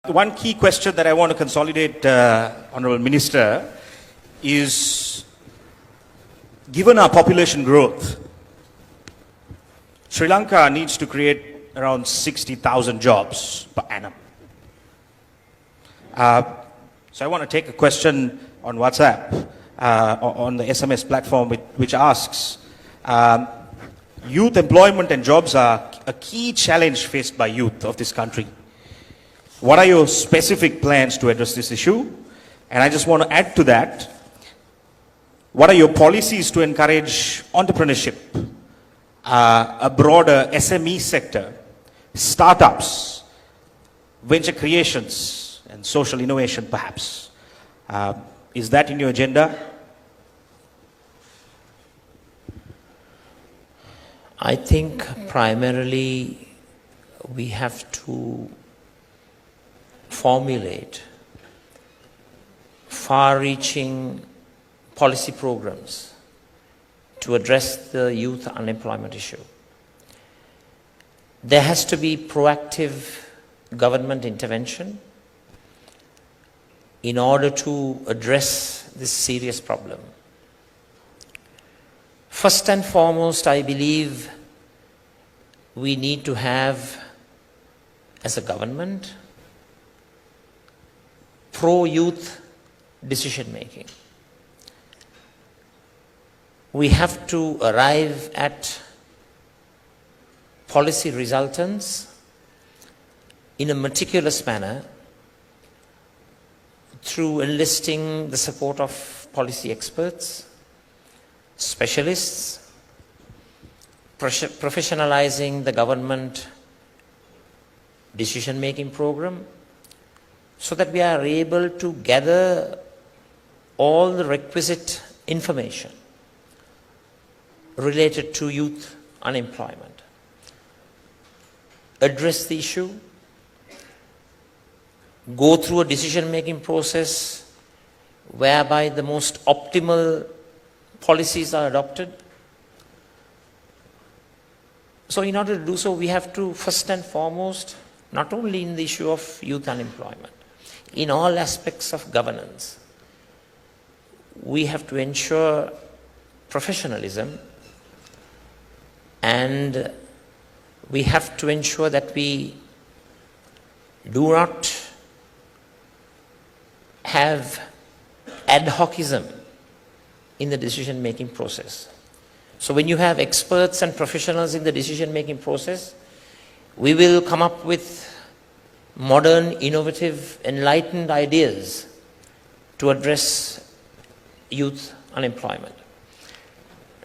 One key question that I want to consolidate, Honorable Minister, is given our population growth, Sri Lanka needs to create around 60,000 jobs per annum. So I want to take a question on WhatsApp, on the SMS platform, which asks, youth employment and jobs are a key challenge faced by youth of this country. What are your specific plans to address this issue? And I just want to add to that, what are your policies to encourage entrepreneurship, a broader SME sector, startups, venture creations, and social innovation perhaps? Is that in your agenda? I think primarily we have to formulate far-reaching policy programs to address the youth unemployment issue. There has to be proactive government intervention in order to address this serious problem. First and foremost, I believe we need to have, as a government, pro-youth decision-making. We have to arrive at policy resultants in a meticulous manner through enlisting the support of policy experts, specialists, professionalizing the government decision-making program, so that we are able to gather all the requisite information related to youth unemployment, address the issue, go through a decision-making process whereby the most optimal policies are adopted. So in order to do so, we have to first and foremost, not only in the issue of youth unemployment, in all aspects of governance, we have to ensure professionalism, and we have to ensure that we do not have ad hocism in the decision-making process. So when you have experts and professionals in the decision-making process, we will come up with modern, innovative, enlightened ideas to address youth unemployment.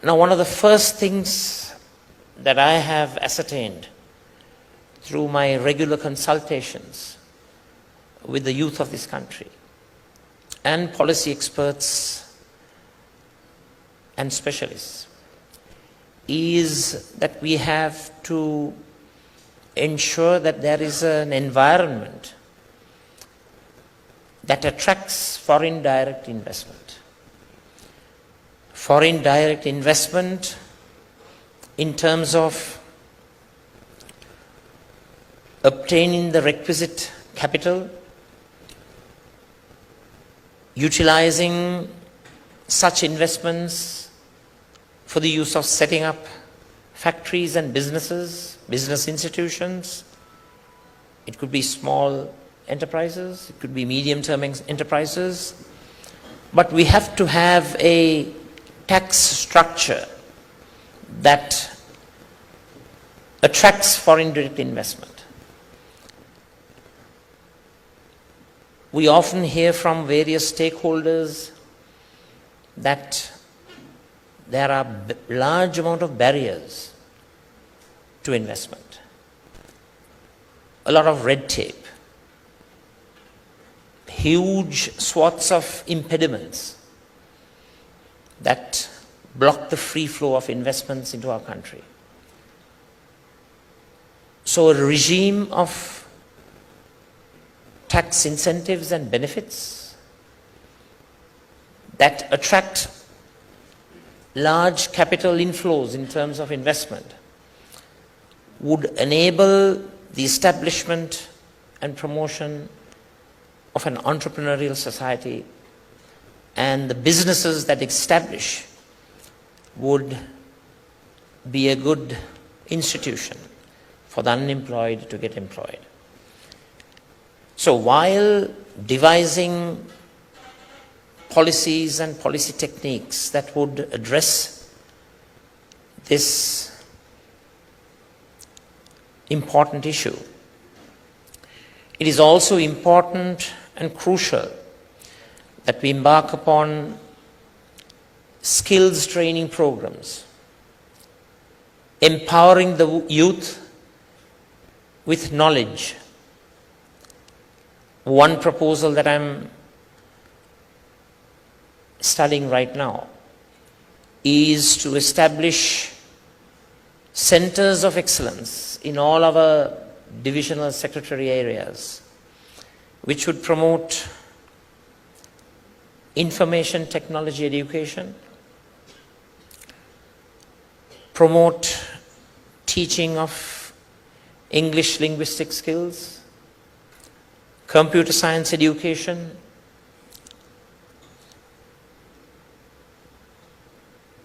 Now, one of the first things that I have ascertained through my regular consultations with the youth of this country and policy experts and specialists is that we have to ensure that there is an environment that attracts foreign direct investment. Foreign direct investment in terms of obtaining the requisite capital, utilizing such investments for the use of setting up factories and businesses, business institutions. It could be small enterprises, it could be medium-term enterprises, but we have to have a tax structure that attracts foreign direct investment. We often hear from various stakeholders that there are large amount of barriers to investment, a lot of red tape, huge swaths of impediments that block the free flow of investments into our country. So a regime of tax incentives and benefits that attract large capital inflows in terms of investment would enable the establishment and promotion of an entrepreneurial society, and the businesses that establish would be a good institution for the unemployed to get employed. So while devising policies and policy techniques that would address this important issue, it is also important and crucial that we embark upon skills training programs, empowering the youth with knowledge. One proposal that I'm studying right now is to establish centers of excellence in all our divisional secretary areas, which would promote information technology education, promote teaching of English linguistic skills, computer science education,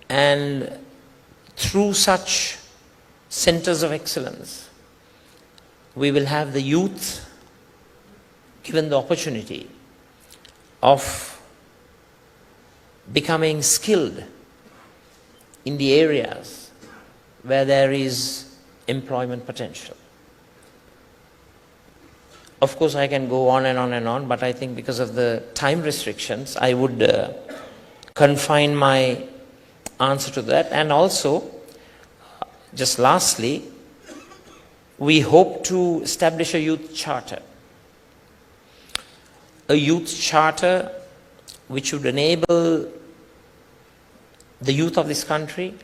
and through such centers of excellence, we will have the youth given the opportunity of becoming skilled in the areas where there is employment potential. Of course, I can go on and on and on, but I think because of the time restrictions, I would confine my answer to that. And also, just lastly, we hope to establish a youth charter. A youth charter which would enable the youth of this country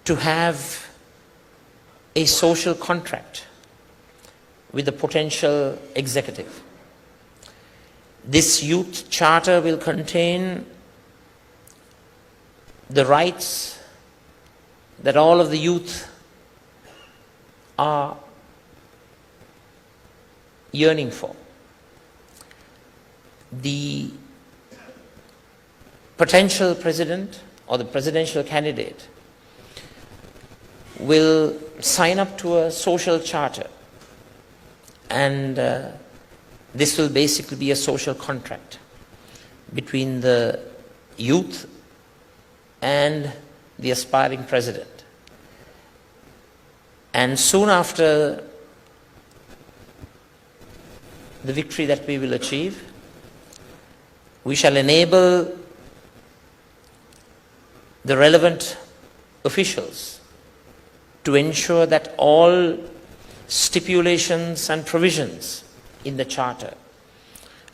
to have a social contract with the potential executive. This youth charter will contain the rights that all of the youth are yearning for. The potential president or the presidential candidate will sign up to a social charter, and this will basically be a social contract between the youth and the aspiring president. And soon after the victory that we will achieve, we shall enable the relevant officials to ensure that all stipulations and provisions in the charter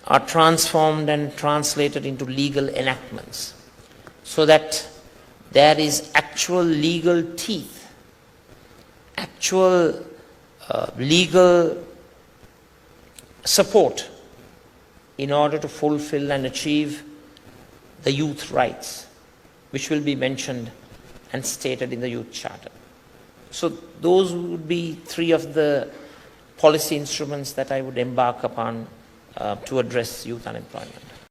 are transformed and translated into legal enactments, so that there is actual legal teeth, actual legal support in order to fulfill and achieve the youth rights, which will be mentioned and stated in the youth charter. So those would be three of the policy instruments that I would embark upon to address youth unemployment.